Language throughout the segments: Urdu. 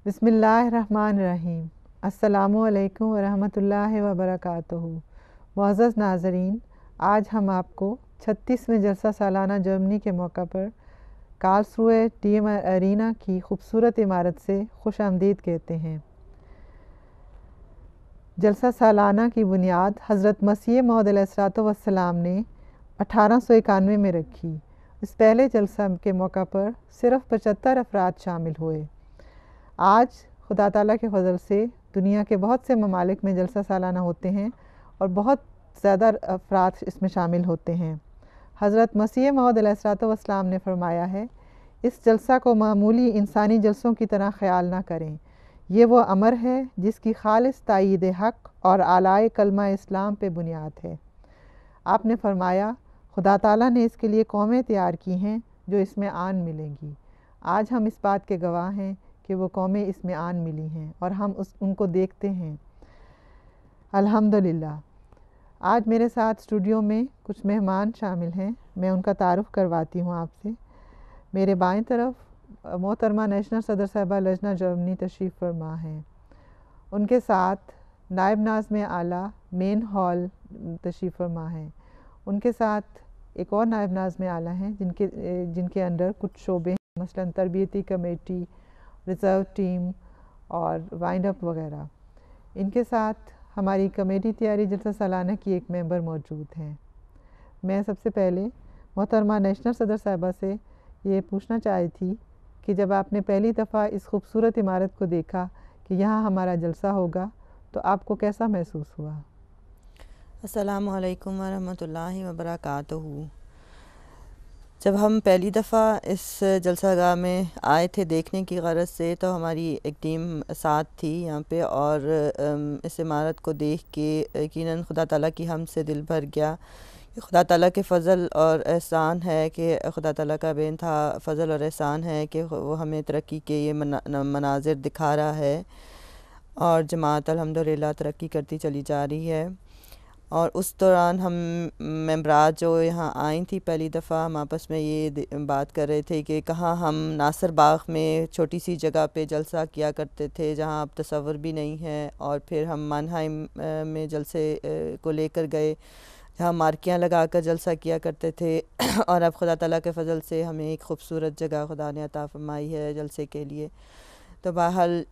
بسم اللہ الرحمن الرحیم۔ السلام علیکم ورحمۃ اللہ وبرکاتہ۔ معزز ناظرین، آج ہم آپ کو 36ویں جلسہ سالانہ جرمنی کے موقع پر کارلسروے ٹی ایم ارینا کی خوبصورت عمارت سے خوش آمدید کہتے ہیں۔ جلسہ سالانہ کی بنیاد حضرت مسیح موعود علیہ الصلوۃ والسلام نے 1891 میں رکھی۔ اس پہلے جلسہ کے موقع پر صرف 75 افراد شامل ہوئے۔ آج خدا تعالیٰ کے فضل سے دنیا کے بہت سے ممالک میں جلسہ سالانہ ہوتے ہیں اور بہت زیادہ افراد اس میں شامل ہوتے ہیں۔ حضرت مسیح موعود علیہ الصلوۃ والسلام نے فرمایا ہے، اس جلسہ کو معمولی انسانی جلسوں کی طرح خیال نہ کریں، یہ وہ امر ہے جس کی خالص تائید حق اور اعلیٰ کلمہ اسلام پہ بنیاد ہے۔ آپ نے فرمایا، خدا تعالیٰ نے اس کے لیے قومیں تیار کی ہیں جو اس میں آن ملیں گی۔ آج ہم اس بات کے گواہ ہیں کہ وہ قومیں اس میں آن ملی ہیں اور ہم ان کو دیکھتے ہیں، الحمدللہ۔ آج میرے ساتھ اسٹوڈیو میں کچھ مہمان شامل ہیں، میں ان کا تعارف کرواتی ہوں آپ سے۔ میرے بائیں طرف محترمہ نیشنل صدر صاحبہ لجنہ جرمنی تشریف فرما ہیں۔ ان کے ساتھ نائب ناظم اعلیٰ مین ہال تشریف فرما ہیں۔ ان کے ساتھ ایک اور نائب ناظم اعلیٰ ہیں جن کے اندر کچھ شعبے ہیں، مثلاً تربیتی کمیٹی، ریزرو ٹیم اور وائنڈ اپ وغیرہ۔ ان کے ساتھ ہماری کمیٹی تیاری جلسہ سالانہ کی ایک ممبر موجود ہیں۔ میں سب سے پہلے محترمہ نیشنل صدر صاحبہ سے یہ پوچھنا چاہی تھی کہ جب آپ نے پہلی دفعہ اس خوبصورت عمارت کو دیکھا کہ یہاں ہمارا جلسہ ہوگا تو آپ کو کیسا محسوس ہوا؟ السلام علیکم ورحمۃ اللہ وبرکاتہ۔ جب ہم پہلی دفعہ اس جلسہ گاہ میں آئے تھے دیکھنے کی غرض سے، تو ہماری ایک ٹیم ساتھ تھی یہاں پہ، اور اس عمارت کو دیکھ کے یقیناً خدا تعالیٰ کی ہم سے دل بھر گیا۔ خدا تعالیٰ کے فضل اور احسان ہے کہ خدا تعالیٰ کا بے انتہا فضل اور احسان ہے کہ وہ ہمیں ترقی کے یہ مناظر دکھا رہا ہے، اور جماعت الحمدللہ ترقی کرتی چلی جا رہی ہے۔ اور اس دوران ہم ممبرات جو یہاں آئیں تھیں پہلی دفعہ، ہم آپس میں یہ بات کر رہے تھے کہ کہاں ہم ناصر باغ میں چھوٹی سی جگہ پہ جلسہ کیا کرتے تھے جہاں اب تصور بھی نہیں ہے، اور پھر ہم مانہائم میں جلسے کو لے کر گئے جہاں مارکیاں لگا کر جلسہ کیا کرتے تھے، اور اب خدا تعالیٰ کے فضل سے ہمیں ایک خوبصورت جگہ خدا نے عطا فرمائی ہے جلسے کے لیے۔ تو بہرحال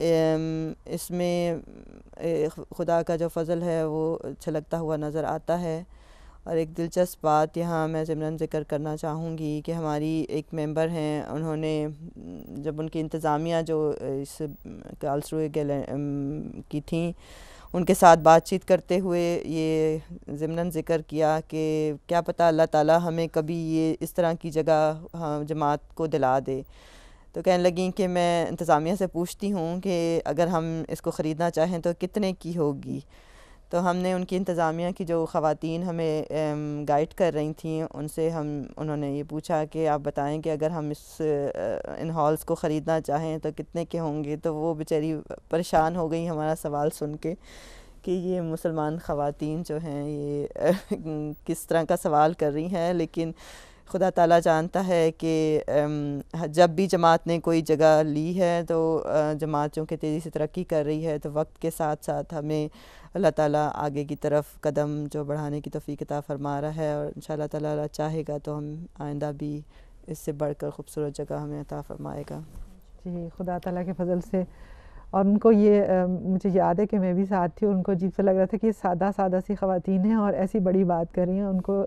اس میں خدا کا جو فضل ہے وہ چھلکتا ہوا نظر آتا ہے۔ اور ایک دلچسپ بات یہاں میں ضمناً ذکر کرنا چاہوں گی کہ ہماری ایک ممبر ہیں، انہوں نے جب ان کی انتظامیہ جو اس کارلسروے کی تھیں، ان کے ساتھ بات چیت کرتے ہوئے یہ ضمناً ذکر کیا کہ کیا پتہ اللہ تعالیٰ ہمیں کبھی یہ اس طرح کی جگہ جماعت کو دلا دے۔ تو کہنے لگیں کہ میں انتظامیہ سے پوچھتی ہوں کہ اگر ہم اس کو خریدنا چاہیں تو کتنے کی ہوگی؟ تو ہم نے ان کی انتظامیہ کی جو خواتین ہمیں گائیڈ کر رہی تھیں ان سے انہوں نے یہ پوچھا کہ آپ بتائیں کہ اگر ہم ان ہالز کو خریدنا چاہیں تو کتنے کے ہوں گے؟ تو وہ بیچاری پریشان ہو گئی ہمارا سوال سن کے کہ یہ مسلمان خواتین جو ہیں یہ کس طرح کا سوال کر رہی ہیں، لیکن خدا تعالیٰ جانتا ہے کہ جب بھی جماعت نے کوئی جگہ لی ہے تو جماعت چونکہ تیزی سے ترقی کر رہی ہے تو وقت کے ساتھ ساتھ ہمیں اللہ تعالیٰ آگے کی طرف قدم جو بڑھانے کی توفیق عطا فرما رہا ہے، اور انشاءاللہ تعالیٰ چاہے گا تو ہم آئندہ بھی اس سے بڑھ کر خوبصورت جگہ ہمیں عطا فرمائے گا۔ جی، خدا تعالیٰ کے فضل سے۔ اور ان کو یہ مجھے یاد ہے کہ میں بھی ساتھ تھی، اور ان کو عجیب سا لگ رہا تھا کہ یہ سادہ سی خواتین ہیں اور ایسی بڑی بات کر رہی ہیں۔ ان کو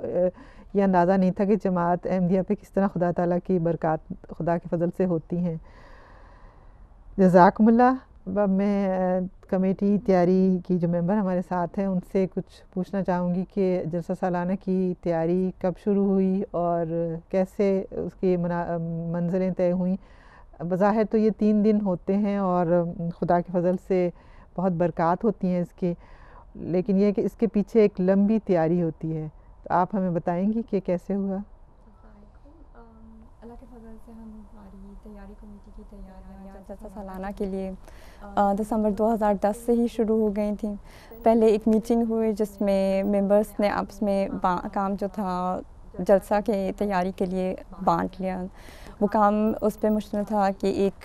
یہ اندازہ نہیں تھا کہ جماعت احمدیہ پہ کس طرح خدا تعالیٰ کی برکات خدا کے فضل سے ہوتی ہیں۔ جزاکم اللہ۔ اب میں کمیٹی تیاری کی جو ممبر ہمارے ساتھ ہیں ان سے کچھ پوچھنا چاہوں گی کہ جلسہ سالانہ کی تیاری کب شروع ہوئی اور کیسے اس کی منزلیں طے ہوئیں۔ بظاہر تو یہ 3 دن ہوتے ہیں اور خدا کے فضل سے بہت برکات ہوتی ہیں اس کی، لیکن یہ کہ اس کے پیچھے ایک لمبی تیاری ہوتی ہے، تو آپ ہمیں بتائیں گی کہ کیسے ہوا؟ اللہ کے فضل سے ہماری تیاری کمیٹی کی تیاریاں جلسہ سالانہ کے لیے دسمبر 2010 سے ہی شروع ہو گئی تھیں۔ پہلے ایک میٹنگ ہوئی جس میں ممبرس نے آپس میں کام جو تھا جلسہ کے تیاری کے لیے بانٹ لیا۔ وہ کام اس پہ مشتمل تھا کہ ایک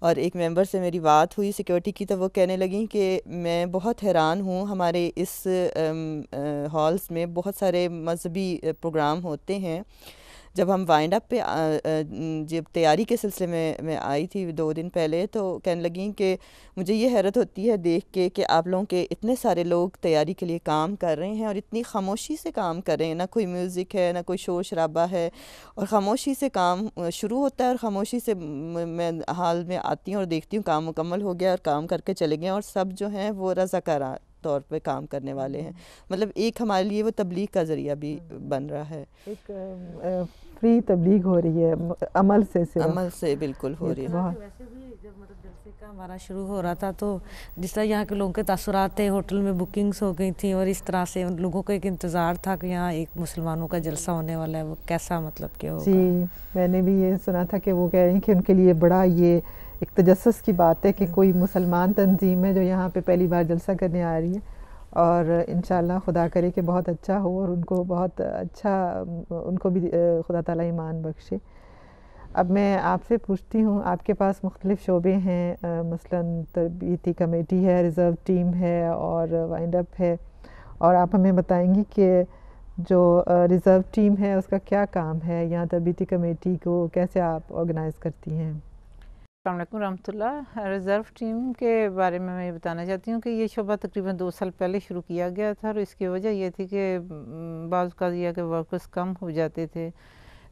اور ایک ممبر سے میری بات ہوئی سیکیورٹی کی، تو وہ کہنے لگیں کہ میں بہت حیران ہوں، ہمارے اس ہالس میں بہت سارے مذہبی پروگرام ہوتے ہیں. جب ہم وائنڈ اپ پہ جب تیاری کے سلسلے میں آئی تھی 2 دن پہلے، تو کہنے لگیں کہ مجھے یہ حیرت ہوتی ہے دیکھ کے کہ آپ لوگوں کے اتنے سارے لوگ تیاری کے لیے کام کر رہے ہیں اور اتنی خاموشی سے کام کر رہے ہیں، نہ کوئی میوزک ہے، نہ کوئی شور شرابہ ہے، اور خاموشی سے کام شروع ہوتا ہے، اور خاموشی سے میں حال میں آتی ہوں اور دیکھتی ہوں کام مکمل ہو گیا اور کام کر کے چلے گئے، اور سب جو ہیں وہ رضاکارانہ طور پہ کام کرنے والے ہیں. مطلب ایک ہمارے لیے وہ تبلیغ کا ذریعہ بھی بن رہا ہے، ایک فری تبلیغ ہو رہی ہے عمل سے، عمل سے بالکل ہو رہی ہے. ویسے بھی جب مطلب جلسے کا ہمارا شروع ہو رہا تھا، تو جس طرح یہاں کے لوگوں کے تاثرات تھے، ہوٹل میں بکنگز ہو گئی تھیں، اور اس طرح سے ان لوگوں کا ایک انتظار تھا کہ یہاں ایک مسلمانوں کا جلسہ ہونے والا ہے، وہ کیسا مطلب کیا ہوگا. جی میں نے بھی یہ سنا تھا کہ وہ کہہ رہی ہیں کہ ان کے لیے بڑا یہ ایک تجسس کی بات ہے کہ کوئی مسلمان تنظیم ہے جو یہاں پہ پہلی بار جلسہ کرنے آ رہی ہے، اور انشاءاللہ خدا کرے کہ بہت اچھا ہو اور ان کو بہت اچھا، ان کو بھی خدا تعالیٰ ایمان بخشے. اب میں آپ سے پوچھتی ہوں، آپ کے پاس مختلف شعبے ہیں، مثلا تربیتی کمیٹی ہے، ریزرو ٹیم ہے اور وائنڈ اپ ہے، اور آپ ہمیں بتائیں گی کہ جو ریزرو ٹیم ہے اس کا کیا کام ہے، یا تربیتی کمیٹی کو کیسے آپ آرگنائز کرتی ہیں؟ السلام علیکم رحمۃ اللہ. ریزرو ٹیم کے بارے میں یہ بتانا چاہتی ہوں کہ یہ شعبہ تقریباً 2 سال پہلے شروع کیا گیا تھا، اور اس کی وجہ یہ تھی کہ بعض اوقات یہ کہ ورکرز کم ہو جاتے تھے،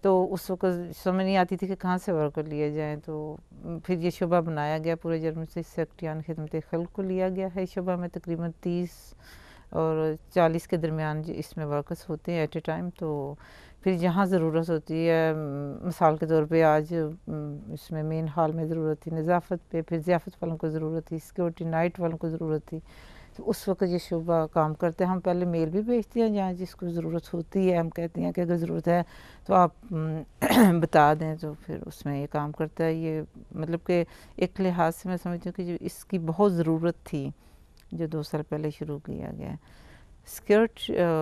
تو اس وقت سمجھ نہیں آتی تھی کہ کہاں سے ورکر لیے جائیں. تو پھر یہ شعبہ بنایا گیا پورے جرمن سے، سیکرٹریان خدمت خلق کو لیا گیا ہے. شعبہ میں تقریباً 30 اور 40 کے درمیان اس میں ورکرز ہوتے ہیں ایٹ اے ٹائم. تو پھر جہاں ضرورت ہوتی ہے، مثال کے طور پہ آج اس میں مین ہال میں ضرورت تھی نظافت پہ، پھر ضیافت والوں کو ضرورت تھی، سیکورٹی نائٹ والوں کو ضرورت تھی، تو اس وقت یہ شعبہ کام کرتے ہیں. ہم پہلے میل بھی بھیجتے ہیں جہاں جس کو ضرورت ہوتی ہے، ہم کہتے ہیں کہ اگر ضرورت ہے تو آپ بتا دیں، تو پھر اس میں یہ کام کرتا ہے. یہ مطلب کہ ایک لحاظ سے میں سمجھتی ہوں کہ جو اس کی بہت ضرورت تھی جو 2 سال پہلے شروع کیا گیا.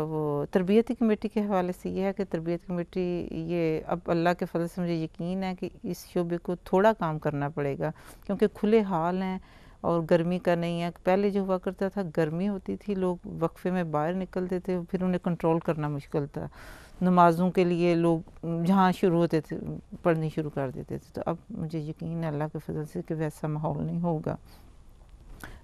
وہ تربیتی کمیٹی کے حوالے سے یہ ہے کہ تربیت کمیٹی یہ اب اللہ کے فضل سے مجھے یقین ہے کہ اس شعبے کو تھوڑا کام کرنا پڑے گا، کیونکہ کھلے حال ہیں اور گرمی کا نہیں ہے. پہلے جو ہوا کرتا تھا گرمی ہوتی تھی، لوگ وقفے میں باہر نکلتے تھے، پھر انہیں کنٹرول کرنا مشکل تھا. نمازوں کے لیے لوگ جہاں شروع ہوتے تھے پڑھنی شروع کر دیتے تھے. تو اب مجھے یقین ہے اللہ کے فضل سے کہ ویسا ماحول نہیں ہوگا.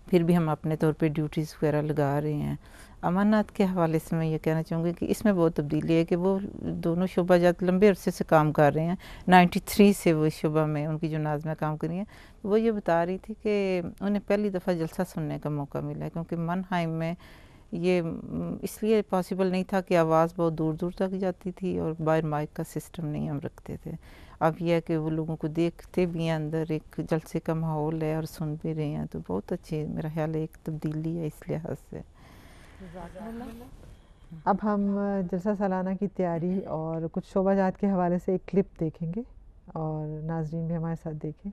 پھر بھی ہم اپنے طور پہ ڈیوٹیز وغیرہ لگا رہے ہیں. امانات کے حوالے سے میں یہ کہنا چاہوں گی کہ اس میں بہت تبدیلی ہے کہ وہ دونوں شعبہ جات لمبے عرصے سے کام کر رہے ہیں. 93 سے وہ شعبہ میں ان کی جو ناظمہ کام کر رہی ہیں، وہ یہ بتا رہی تھی کہ انہیں پہلی دفعہ جلسہ سننے کا موقع ملا ہے، کیونکہ منہائم میں یہ اس لیے پاسبل نہیں تھا کہ آواز بہت دور دور تک جاتی تھی اور باہر مائک کا سسٹم نہیں ہم رکھتے تھے. اب یہ ہے کہ وہ لوگوں کو دیکھتے بھی ہیں، اندر ایک جلسے کا ماحول ہے اور سن بھی رہے ہیں، تو بہت اچھی میرا خیال ہے ایک تبدیلی ہے اس لحاظ سے. اب ہم جلسہ سالانہ کی تیاری اور کچھ شعبہ جات کے حوالے سے ایک کلپ دیکھیں گے، اور ناظرین بھی ہمارے ساتھ دیکھیں.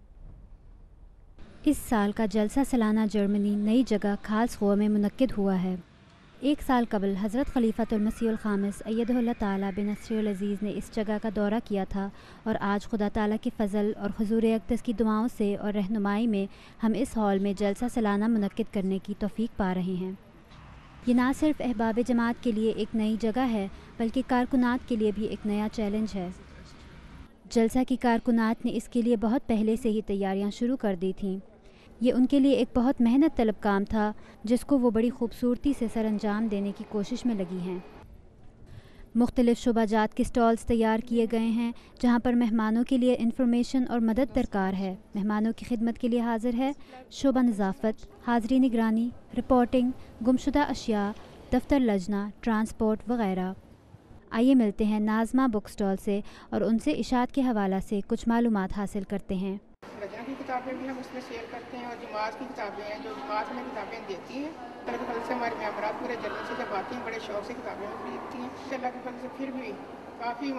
اس سال کا جلسہ سالانہ جرمنی نئی جگہ کارلسروہ میں منعقد ہوا ہے. 1 سال قبل حضرت خلیفۃ المسیح الخامس ایدہ اللہ تعالیٰ بنصرہ العزیز نے اس جگہ کا دورہ کیا تھا، اور آج خدا تعالیٰ کے فضل اور حضور اقدس کی دعاؤں سے اور رہنمائی میں ہم اس ہال میں جلسہ سالانہ منعقد کرنے کی توفیق پا رہے ہیں. یہ نہ صرف احباب جماعت کے لیے ایک نئی جگہ ہے، بلکہ کارکنات کے لیے بھی ایک نیا چیلنج ہے. جلسہ کی کارکنات نے اس کے لیے بہت پہلے سے ہی تیاریاں شروع کر دی تھیں. یہ ان کے لیے ایک بہت محنت طلب کام تھا، جس کو وہ بڑی خوبصورتی سے سر انجام دینے کی کوشش میں لگی ہیں. مختلف شعبہ جات کے سٹالز تیار کیے گئے ہیں، جہاں پر مہمانوں کے لیے انفارمیشن اور مدد درکار ہے. مہمانوں کی خدمت کے لیے حاضر ہے شعبہ نظافت، حاضری نگرانی، رپورٹنگ، گمشدہ اشیاء، دفتر لجنہ، ٹرانسپورٹ وغیرہ. آئیے ملتے ہیں ناظمہ بک سٹال سے اور ان سے اشاعت کے حوالہ سے کچھ معلومات حاصل کرتے ہیں. لجنہ کی کتابیں بھی ہم اس میں شیئر کرتے ہیں، اور جماعت کی کتابیں ہیں جو جماعت ہمیں کتابیں دیتی ہیں. اللہ کے فضل سے ہمارے ممبرات پورے جرمن سے جب آتی ہیں بڑے شوق سے کتابیں خریدتی ہیں. اللہ کے فضل سے پھر بھی کافی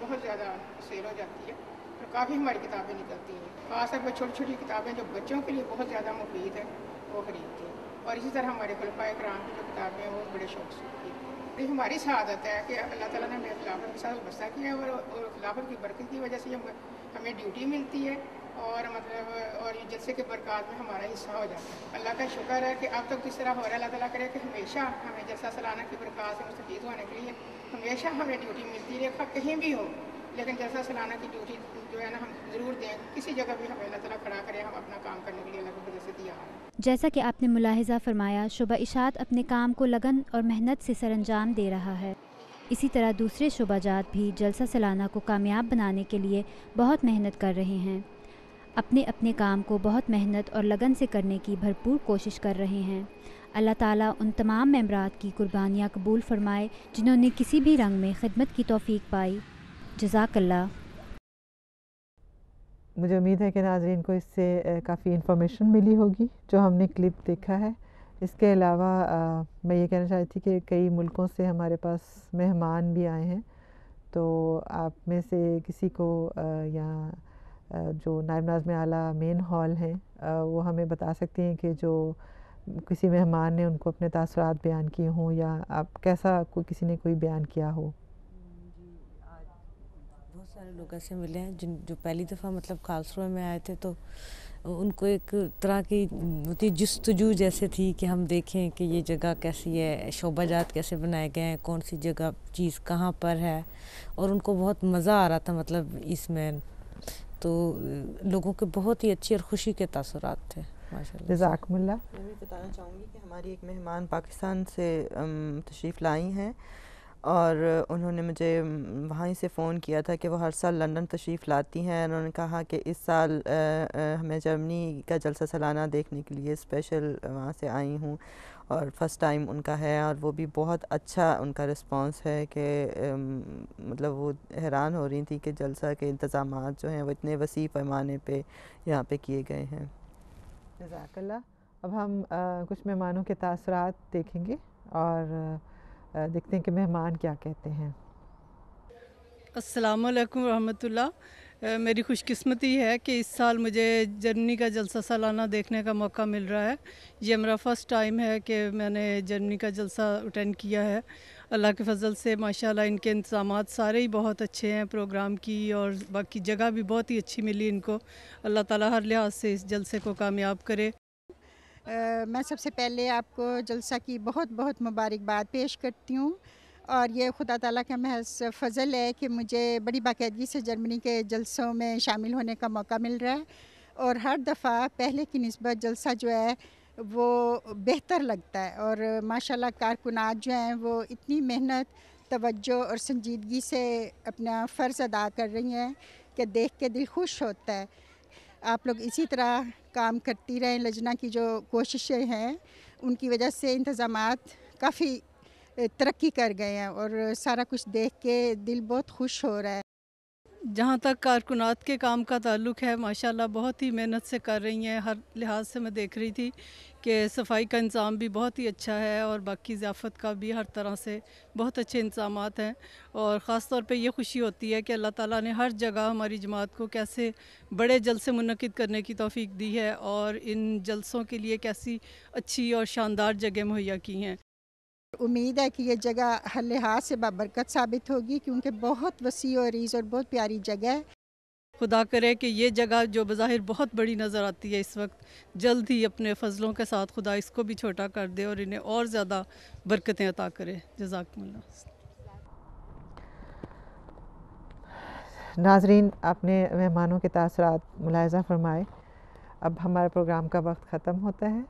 بہت زیادہ سیل ہو جاتی ہے اور کافی ہماری کتابیں نکلتی ہیں. خاص طور پر چھوٹی چھوٹی کتابیں جو بچوں کے لیے بہت زیادہ مفید ہیں وہ خریدتی ہیں. اور اسی طرح ہمارے خلفائے کرام کی جو کتابیں ہیں وہ بڑے شوق سے خریدتی ہیں. یہ ہماری سعادت ہے کہ اللہ تعالیٰ نے ہمیں خلافت کے ساتھ وابستہ کیا ہے، اور خلافت کی برکت کی وجہ سے ہمیں ڈیوٹی ملتی ہے اور مطلب اور یہ جلسے کے برکات میں ہمارا حصہ ہو جاتا ہے. اللہ کا شکر ہے کہ اب تک کس طرح ہو رہا ہے. اللہ تعالیٰ کرے کہ ہمیشہ ہمیں جلسہ سالانہ کی برکات سے مستفید ہونے کے لیے ہمیشہ ہمیں ڈیوٹی ملتی رہے، کہیں بھی ہو، لیکن جلسہ سالانہ کی ڈیوٹی جو ہے نا ہم ضرور دیں. کسی جگہ بھی ہمیں اللہ تعالیٰ کھڑا کرے، ہم اپنا کام کرنے کے لیے اللہ کی وجہ سے دیا ہے. جیسا کہ آپ نے ملاحظہ فرمایا، شعبہ اشاعت اپنے کام کو لگن اور محنت سے سر انجام دے رہا ہے. اسی طرح دوسرے شعبہ جات بھی جلسہ سالانہ کو کامیاب بنانے کے لیے بہت محنت کر رہے ہیں. اپنے کام کو بہت محنت اور لگن سے کرنے کی بھرپور کوشش کر رہے ہیں. اللہ تعالیٰ ان تمام ممبرات کی قربانیاں قبول فرمائے جنہوں نے کسی بھی رنگ میں خدمت کی توفیق پائی. جزاک اللہ. مجھے امید ہے کہ ناظرین کو اس سے کافی انفارمیشن ملی ہوگی جو ہم نے کلپ دیکھا ہے. اس کے علاوہ میں یہ کہنا چاہتی تھی کہ کئی ملکوں سے ہمارے پاس مہمان بھی آئے ہیں، تو آپ میں سے کسی کو یا جو نائب ناظم اعلیٰ مین ہال ہیں وہ ہمیں بتا سکتی ہیں کہ جو کسی مہمان نے ان کو اپنے تاثرات بیان کیے ہوں یا آپ کیسا کسی نے کوئی بیان کیا ہو. بہت سارے لوگ ایسے ملے ہیں جو پہلی دفعہ مطلب کارلسروے میں آئے تھے، تو ان کو ایک طرح کی ہوتی جستجو جیسے تھی کہ ہم دیکھیں کہ یہ جگہ کیسی ہے، شعبہ جات کیسے بنائے گئے ہیں، کون سی جگہ چیز کہاں پر ہے، اور ان کو بہت مزہ آ رہا تھا مطلب اس میں. تو لوگوں کے بہت ہی اچھی اور خوشی کے تاثرات تھے. جزاکم اللہ. میں بھی بتانا چاہوں گی کہ ہماری ایک مہمان پاکستان سے تشریف لائی ہیں، اور انہوں نے مجھے وہاں سے فون کیا تھا کہ وہ ہر سال لندن تشریف لاتی ہیں. انہوں نے کہا کہ اس سال ہمیں جرمنی کا جلسہ سالانہ دیکھنے کے لیے اسپیشل وہاں سے آئی ہوں، اور فرسٹ ٹائم ان کا ہے، اور وہ بھی بہت اچھا ان کا رسپانس ہے کہ مطلب وہ حیران ہو رہی تھی کہ جلسہ کے انتظامات جو ہیں وہ اتنے وسیع پیمانے پہ یہاں پہ کیے گئے ہیں. جزاک اللہ. اب ہم کچھ مہمانوں کے تاثرات دیکھیں گے اور دیکھتے ہیں کہ مہمان کیا کہتے ہیں. السلام علیکم ورحمۃ اللہ. میری خوش قسمتی ہے کہ اس سال مجھے جرمنی کا جلسہ سالانہ دیکھنے کا موقع مل رہا ہے. یہ میرا فرسٹ ٹائم ہے کہ میں نے جرمنی کا جلسہ اٹینڈ کیا ہے. اللہ کے فضل سے ماشاءاللہ ان کے انتظامات سارے ہی بہت اچھے ہیں، پروگرام کی اور باقی جگہ بھی بہت ہی اچھی ملی ان کو. اللہ تعالیٰ ہر لحاظ سے اس جلسے کو کامیاب کرے. میں سب سے پہلے آپ کو جلسہ کی بہت بہت مبارکباد پیش کرتی ہوں، اور یہ خدا تعالیٰ کا محض فضل ہے کہ مجھے بڑی باقاعدگی سے جرمنی کے جلسوں میں شامل ہونے کا موقع مل رہا ہے، اور ہر دفعہ پہلے کی نسبت جلسہ جو ہے وہ بہتر لگتا ہے. اور ماشاءاللہ کارکنات جو ہیں وہ اتنی محنت، توجہ اور سنجیدگی سے اپنا فرض ادا کر رہی ہیں کہ دیکھ کے دل خوش ہوتا ہے. آپ لوگ اسی طرح کام کرتی رہیں. لجنہ کی جو کوششیں ہیں ان کی وجہ سے انتظامات کافی ترقی کر گئے ہیں، اور سارا کچھ دیکھ کے دل بہت خوش ہو رہا ہے. جہاں تک کارکنات کے کام کا تعلق ہے، ماشاءاللہ بہت ہی محنت سے کر رہی ہیں. ہر لحاظ سے میں دیکھ رہی تھی کہ صفائی کا انتظام بھی بہت ہی اچھا ہے، اور باقی ضیافت کا بھی ہر طرح سے بہت اچھے انتظامات ہیں. اور خاص طور پہ یہ خوشی ہوتی ہے کہ اللہ تعالیٰ نے ہر جگہ ہماری جماعت کو کیسے بڑے جلسے منعقد کرنے کی توفیق دی ہے، اور ان جلسوں کے لیے کیسی اچھی اور شاندار جگہ مہیا کی ہیں. امید ہے کہ یہ جگہ ہر لحاظ سے بابرکت ثابت ہوگی، کیونکہ بہت وسیع و عریض اور بہت پیاری جگہ ہے. خدا کرے کہ یہ جگہ جو بظاہر بہت بڑی نظر آتی ہے اس وقت، جلد ہی اپنے فضلوں کے ساتھ خدا اس کو بھی چھوٹا کر دے اور انہیں اور زیادہ برکتیں عطا کرے. جزاکم اللہ. ناظرین، آپ نے مہمانوں کے تاثرات ملاحظہ فرمائے. اب ہمارے پروگرام کا وقت ختم ہوتا ہے.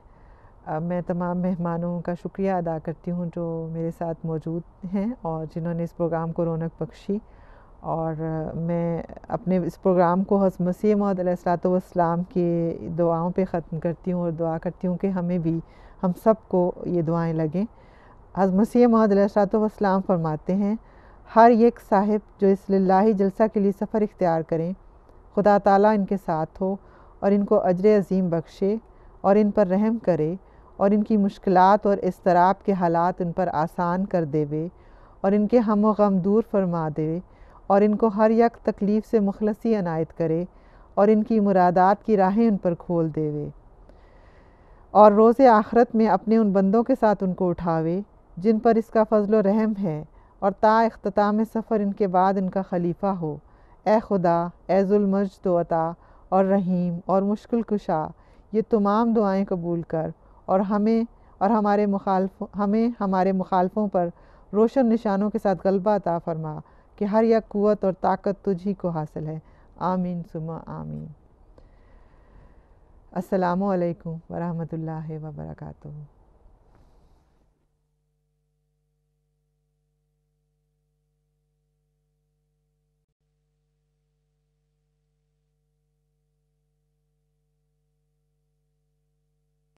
میں تمام مہمانوں کا شکریہ ادا کرتی ہوں جو میرے ساتھ موجود ہیں اور جنہوں نے اس پروگرام کو رونق بخشی. اور میں اپنے اس پروگرام کو حضرت مسیح موعود علیہ الصلوۃ والسلام کی دعاؤں پہ ختم کرتی ہوں، اور دعا کرتی ہوں کہ ہم سب کو یہ دعائیں لگیں. حضرت مسیح موعود علیہ الصلوۃ والسلام فرماتے ہیں، ہر ایک صاحب جو اس للہی جلسہ کے لیے سفر اختیار کریں، خدا تعالیٰ ان کے ساتھ ہو اور ان کو اجر عظیم بخشے اور ان پر رحم کرے، اور ان کی مشکلات اور اضطراب کے حالات ان پر آسان کر دیوے، اور ان کے ہم و غم دور فرما دے، اور ان کو ہر یک تکلیف سے مخلصی عنایت کرے، اور ان کی مرادات کی راہیں ان پر کھول دیوے، اور روز آخرت میں اپنے ان بندوں کے ساتھ ان کو اٹھاوے جن پر اس کا فضل و رحم ہے، اور تا اختتام سفر ان کے بعد ان کا خلیفہ ہو. اے خدا، اے ذوالمجد و عطا، اور رحیم اور مشکل کشا یہ تمام دعائیں قبول کر اور ہمیں اور ہمارے مخالفوں پر روشن نشانوں کے ساتھ غلبہ عطا فرما کہ ہر یک قوت اور طاقت تجھ ہی کو حاصل ہے. آمین ثم آمین. السلام علیکم ورحمۃ اللہ وبرکاتہ.